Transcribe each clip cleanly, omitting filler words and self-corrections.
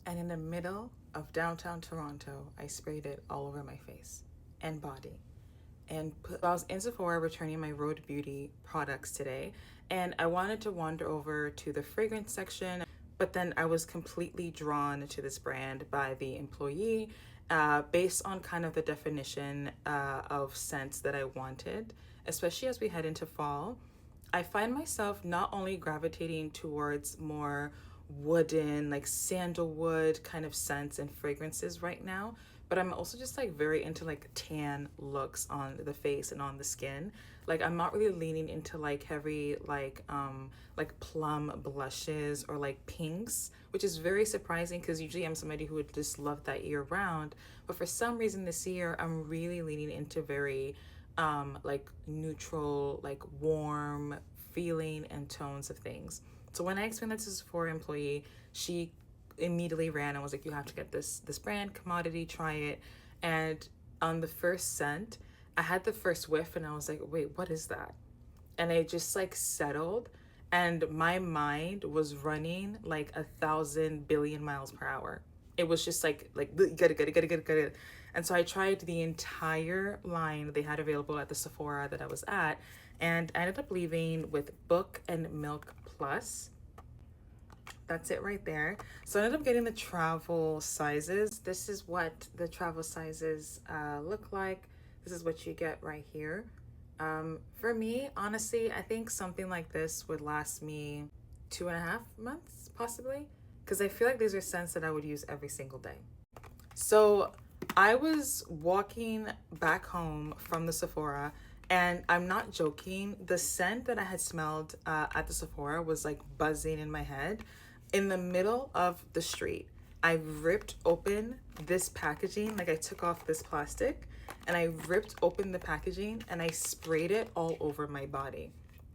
And in the middle of downtown Toronto, I sprayed it all over my face and body. I was in Sephora returning my Road Beauty products today, and I wanted to wander over to the fragrance section, but then I was completely drawn to this brand by the employee, based on kind of the definition of scents that I wanted, especially as we head into fall. I find myself not only gravitating towards more wooden, like sandalwood kind of scents and fragrances right now, but I'm also just like very into like tan looks on the face and on the skin. Like I'm not really leaning into like heavy like plum blushes or like pinks, which is very surprising because usually I'm somebody who would just love that year round. But for some reason this year I'm really leaning into very like neutral, like warm feeling and tones of things. So when I explained that to the Sephora employee, she immediately ran and was like, "You have to get this brand commodity, try it." And on the first scent, I had the first whiff and I was like, "Wait, what is that?" And it just like settled, and my mind was running like 1,000 billion miles per hour. It was just like get it, get it, get it, get it, get it. And so I tried the entire line they had available at the Sephora that I was at, and I ended up leaving with Book and Milk Plus. That's it right there. So I ended up getting the travel sizes. This is what the travel sizes look like. This is what you get right here. For me, honestly, I think something like this would last me 2.5 months, possibly, because I feel like these are scents that I would use every single day. So I was walking back home from the Sephora, and I'm not joking. The scent that I had smelled at the Sephora was like buzzing in my head. In the middle of the street, I ripped open this packaging, like I took off this plastic, and I ripped open the packaging and I sprayed it all over my body.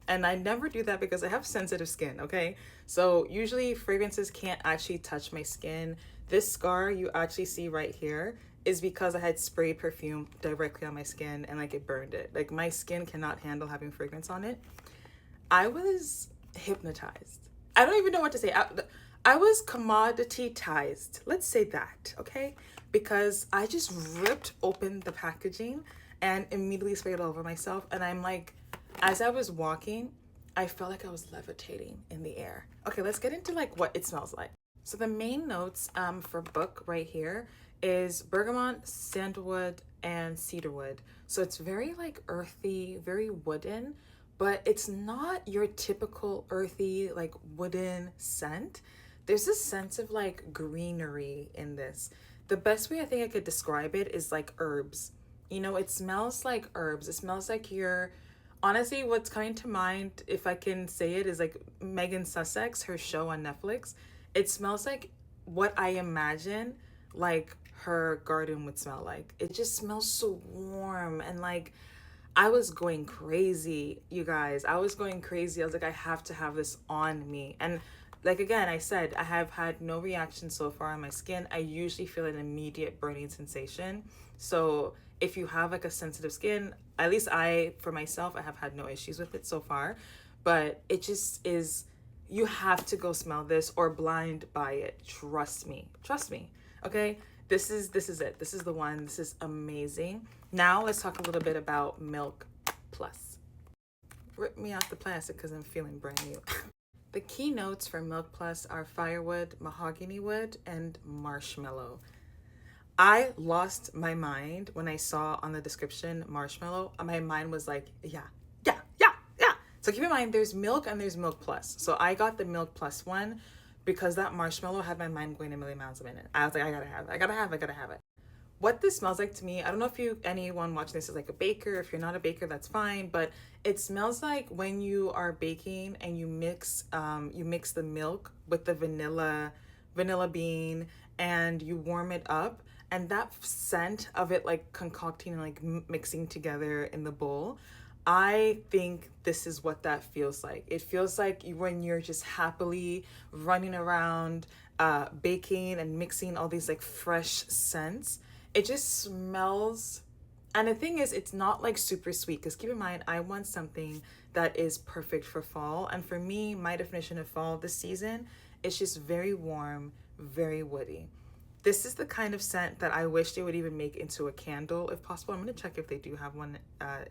And I never do that because I have sensitive skin, okay? So usually fragrances can't actually touch my skin. This scar you actually see right here is because I had sprayed perfume directly on my skin and like it burned it. Like my skin cannot handle having fragrance on it. I was hypnotized. I don't even know what to say. I was commoditized. Let's say that, okay? Because I just ripped open the packaging and immediately sprayed it all over myself. And I'm like, as I was walking, I felt like I was levitating in the air. Okay, let's get into like what it smells like. So the main notes for Book right here is bergamot, sandalwood, and cedarwood. So it's very like earthy, very wooden, but it's not your typical earthy like wooden scent. There's a sense of like greenery in this. The best way I think I could describe it is like herbs. You know, it smells like herbs. It smells like you're honestly, what's coming to mind, if I can say it, is like Megan Sussex, her show on Netflix. It smells like what I imagine like her garden would smell like. It just smells so warm and like I was going crazy, you guys. I was going crazy. I was like, I have to have this on me. And like again, I said, I have had no reaction so far on my skin. I usually feel an immediate burning sensation. So if you have like a sensitive skin, at least I, for myself, I have had no issues with it so far. But it just is, you have to go smell this or blind buy it. Trust me. Trust me. Okay? This is it. This is the one. This is amazing. Now let's talk a little bit about Milk Plus. Rip me off the plastic because I'm feeling brand new. The key notes for Milk Plus are firewood, mahogany wood, and marshmallow. I lost my mind when I saw on the description marshmallow. My mind was like, yeah, yeah, yeah, yeah. So keep in mind, there's milk and there's Milk Plus. So I got the Milk Plus one because that marshmallow had my mind going a million miles a minute. I was like, I gotta have it. I gotta have it. I gotta have it. What this smells like to me, I don't know if anyone watching this is like a baker. If you're not a baker, that's fine. But it smells like when you are baking and you mix the milk with the vanilla bean, and you warm it up, and that scent of it like concocting and like mixing together in the bowl. I think this is what that feels like. It feels like when you're just happily running around, baking and mixing all these like fresh scents. It just smells. And the thing is, it's not like super sweet because keep in mind, I want something that is perfect for fall. And for me, my definition of fall this season is just very warm, very woody. This is the kind of scent that I wish they would even make into a candle if possible. I'm gonna check if they do have one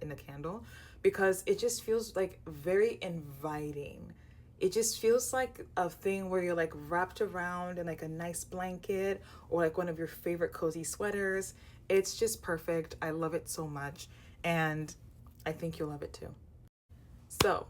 in a candle, because it just feels like very inviting. It just feels like a thing where you're like wrapped around in like a nice blanket or like one of your favorite cozy sweaters. It's just perfect. I love it so much, and I think you'll love it too. So,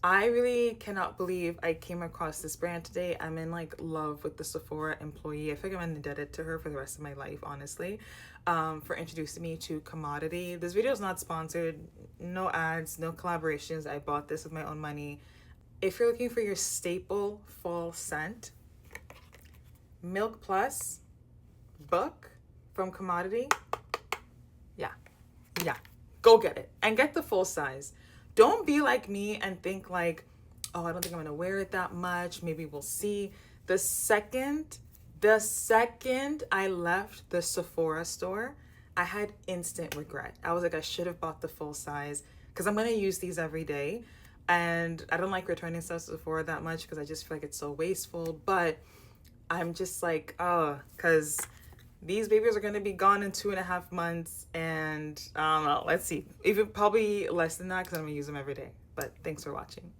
I really cannot believe I came across this brand today. I'm in like love with the Sephora employee. I think I'm indebted to her for the rest of my life, honestly, for introducing me to Commodity. This video is not sponsored, no ads, no collaborations. I bought this with my own money. If you're looking for your staple fall scent, Milk Plus book from Commodity, yeah, yeah, go get it and get the full size. Don't be like me and think like, oh, I don't think I'm gonna wear it that much. Maybe we'll see. The second I left the Sephora store, I had instant regret. I was like, I should have bought the full size because I'm gonna use these every day. And I don't like returning stuff to Sephora that much because I just feel like it's so wasteful. But I'm just like, oh, because these babies are going to be gone in 2.5 months. And I don't know, let's see. Even probably less than that because I'm going to use them every day. But thanks for watching.